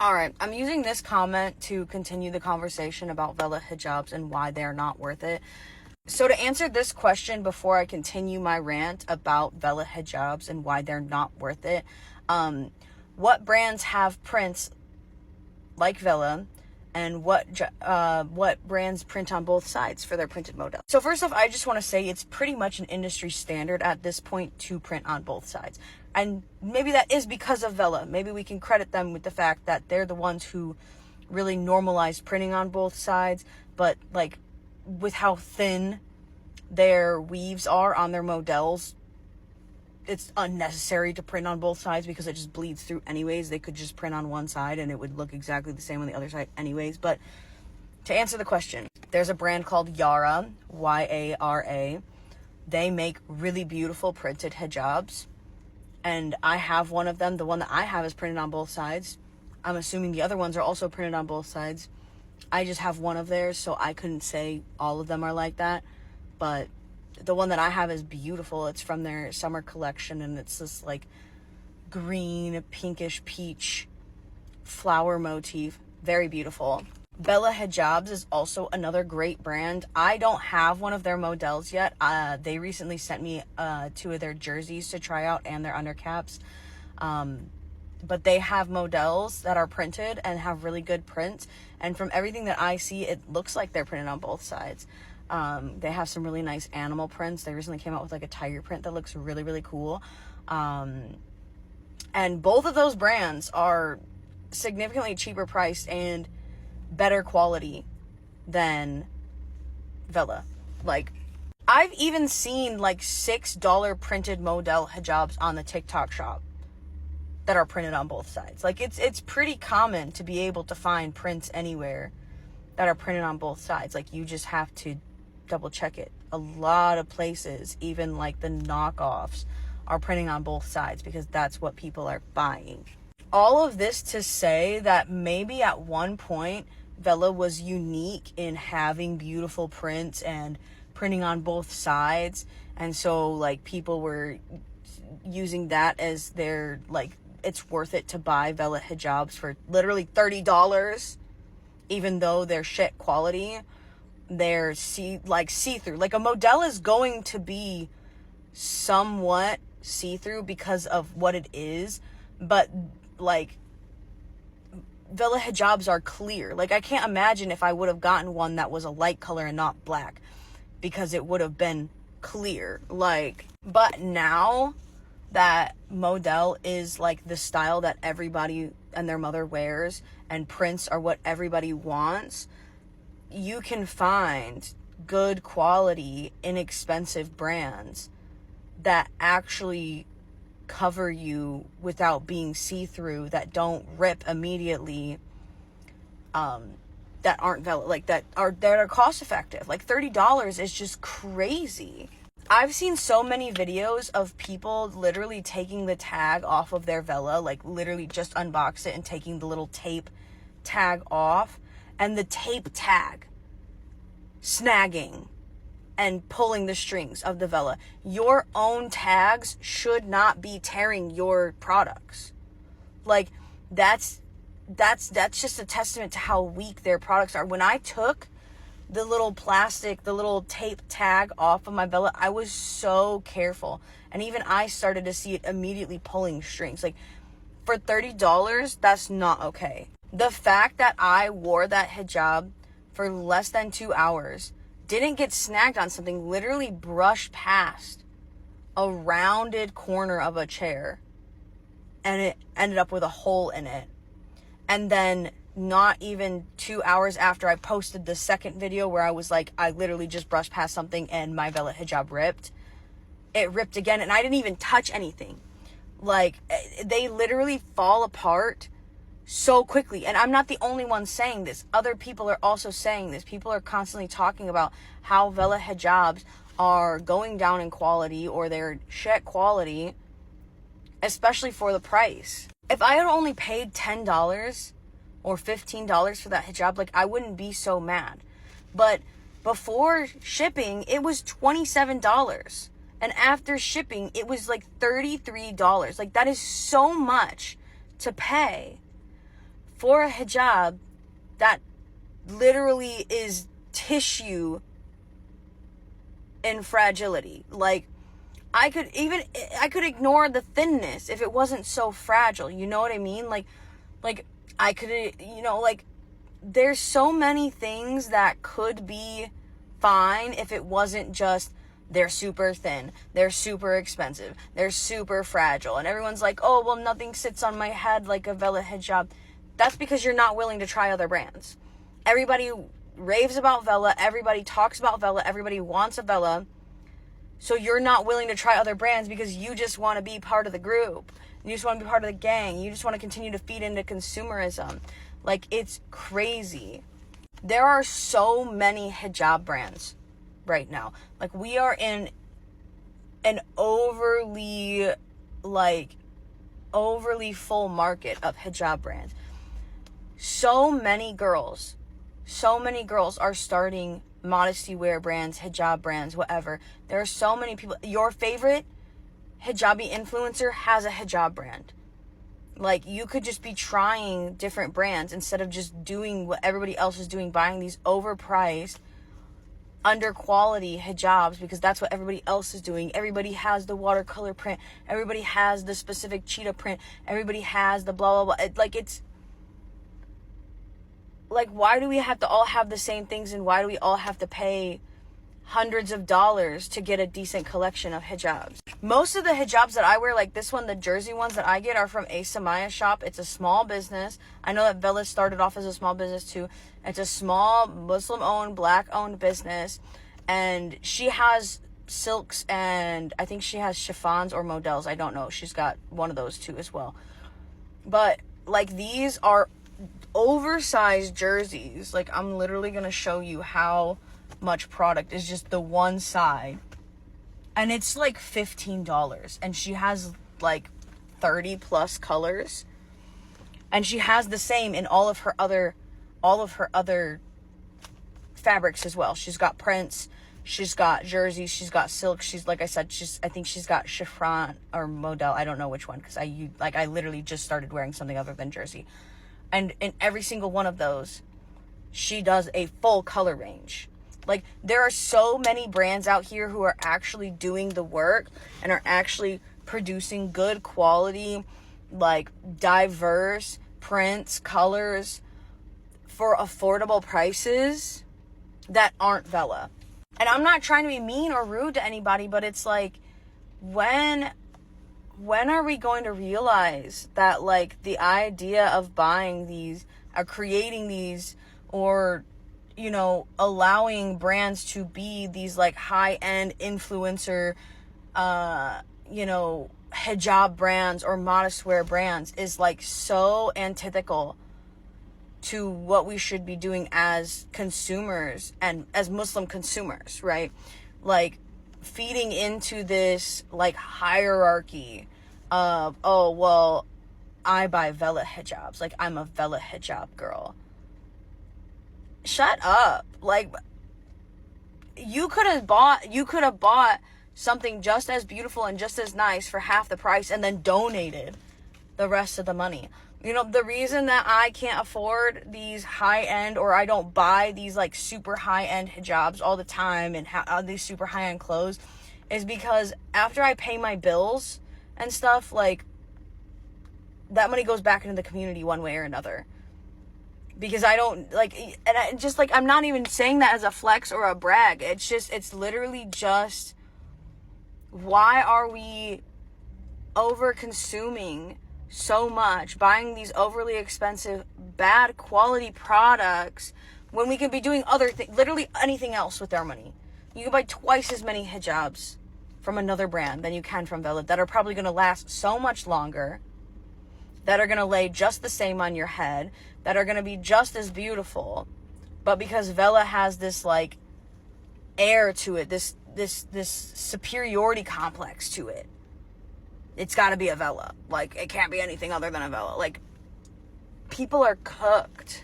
All right, I'm using this comment to continue the conversation about Vela Hijabs and why they're not worth it. So to answer this question before I continue my rant about Vela Hijabs and why they're not worth it, what brands have prints like Vela, and what brands print on both sides for their printed model? So first off, I just want to say it's pretty much an industry standard at this point to print on both sides. And maybe that is because of Vela. Maybe we can credit them with the fact that they're the ones who really normalized printing on both sides. But like with how thin their weaves are on their models, it's unnecessary to print on both sides because it just bleeds through anyways. They could just print on one side and it would look exactly the same on the other side anyways. But to answer the question, there's a brand called Yara, Y-A-R-A. They make really beautiful printed hijabs. And I have one of them. The one that I have is printed on both sides. I'm assuming the other ones are also printed on both sides. I just have one of theirs, so I couldn't say all of them are like that. But the one that I have is beautiful. It's from their summer collection, and it's this like green, pinkish peach flower motif. Very beautiful. Vela Hijabs is also another great brand. I don't have one of their models yet. They recently sent me 2 of their jerseys to try out and their undercaps. But they have models that are printed and have really good print. And from everything that I see, it looks like they're printed on both sides. They have some really nice animal prints. They recently came out with like a tiger print that looks really, really cool. And both of those brands are significantly cheaper priced and better quality than Vela. Like, I've even seen like $6 printed model hijabs on the TikTok shop that are printed on both sides. Like, it's pretty common to be able to find prints anywhere that are printed on both sides. Like, you just have to double check it. A lot of places, even like the knockoffs, are printing on both sides because that's what people are buying. All of this to say that maybe at one point Vela was unique in having beautiful prints and printing on both sides, and so like people were using that as their like, it's worth it to buy Vela hijabs for literally $30, even though they're shit quality. They're see-through. Like, a model is going to be somewhat see-through because of what it is, but like Vela hijabs are clear. Like, I can't imagine if I would have gotten one that was a light color and not black, because it would have been clear. Like, but now that model is like the style that everybody and their mother wears, and prints are what everybody wants, you can find good quality, inexpensive brands that actually cover you without being see-through, that don't rip immediately, that aren't Vela, like that are cost effective. Like $30 is just crazy. I've seen so many videos of people literally taking the tag off of their Vela, like literally just unbox it and taking the little tape tag off, and the tape tag snagging and pulling the strings of the Vela. Your own tags should not be tearing your products. Like, that's just a testament to how weak their products are. When I took the little tape tag off of my Vela, I was so careful. And even I started to see it immediately pulling strings. Like, for $30, that's not okay. The fact that I wore that hijab for less than 2 hours, didn't get snagged on something, literally brushed past a rounded corner of a chair, and it ended up with a hole in it. And then not even 2 hours after I posted the second video where I was like, I literally just brushed past something and my Vela hijab ripped. It ripped again, and I didn't even touch anything. Like, they literally fall apart so quickly. And I'm not the only one saying this. Other people are also saying this. People are constantly talking about how Vela hijabs are going down in quality, or they're shit quality, especially for the price. If I had only paid $10 or $15 for that hijab, like, I wouldn't be so mad. But before shipping, it was $27. And after shipping, it was like $33. Like, that is so much to pay for a hijab that literally is tissue in fragility. Like, I could ignore the thinness if it wasn't so fragile. You know what I mean? Like I could, like, there's so many things that could be fine if it wasn't just they're super thin, they're super expensive, they're super fragile, and everyone's like, oh, well, nothing sits on my head like a Vela hijab. That's because you're not willing to try other brands. Everybody raves about Vela, everybody talks about Vela, everybody wants a Vela, so you're not willing to try other brands because you just want to be part of the group. You just want to be part of the gang. You just want to continue to feed into consumerism. Like, it's crazy. There are so many hijab brands right now. Like, we are in an overly full market of hijab brands. So many girls are starting modesty wear brands, hijab brands, whatever. There are so many people. Your favorite hijabi influencer has a hijab brand. Like, you could just be trying different brands instead of just doing what everybody else is doing, buying these overpriced, under quality hijabs because that's what everybody else is doing. Everybody has the watercolor print. Everybody has the specific cheetah print. Everybody has the blah, blah, blah. It's like, why do we have to all have the same things, and why do we all have to pay hundreds of dollars to get a decent collection of hijabs? Most of the hijabs that I wear, like this one, the jersey ones that I get, are from a Samaya shop. It's a small business. I know that Vela started off as a small business too. It's a small Muslim-owned, Black-owned business, and she has silks, and I think she has chiffons or models. I don't know. She's got one of those too as well. But like, these are oversized jerseys. Like, I'm literally gonna show you how much product is just the one side, and it's like $15, and she has like 30 plus colors, and she has the same in all of her other fabrics as well. She's got prints, she's got jerseys, she's got silk, she's, like I said, I think she's got chiffon or model. I don't know which one, because I literally just started wearing something other than jersey. And in every single one of those, she does a full color range. Like, there are so many brands out here who are actually doing the work and are actually producing good quality, like, diverse prints, colors for affordable prices that aren't Vela. And I'm not trying to be mean or rude to anybody, but it's like, when are we going to realize that, like, the idea of buying these or creating these, or, you know, allowing brands to be these, like, high-end influencer, you know, hijab brands or modest wear brands is, like, so antithetical to what we should be doing as consumers and as Muslim consumers, right? Like, feeding into this, like, hierarchy of, oh, well, I buy Vela hijabs, like, I'm a Vela hijab girl. Shut up. Like, you could have bought something just as beautiful and just as nice for half the price and then donated the rest of the money. You know, the reason that I can't afford these high-end, or I don't buy these, like, super high-end hijabs all the time and these super high-end clothes, is because after I pay my bills and stuff, like, that money goes back into the community one way or another. Because I don't, like, and I just, like, I'm not even saying that as a flex or a brag. It's literally just, why are we over-consuming so much, buying these overly expensive, bad quality products, when we could be doing other things, literally anything else with our money? You can buy twice as many hijabs from another brand than you can from Vela, that are probably going to last so much longer, that are going to lay just the same on your head, that are going to be just as beautiful. But because Vela has this, like, air to it, this superiority complex to it, it's got to be a Vela. Like, it can't be anything other than a Vela. Like, people are cooked.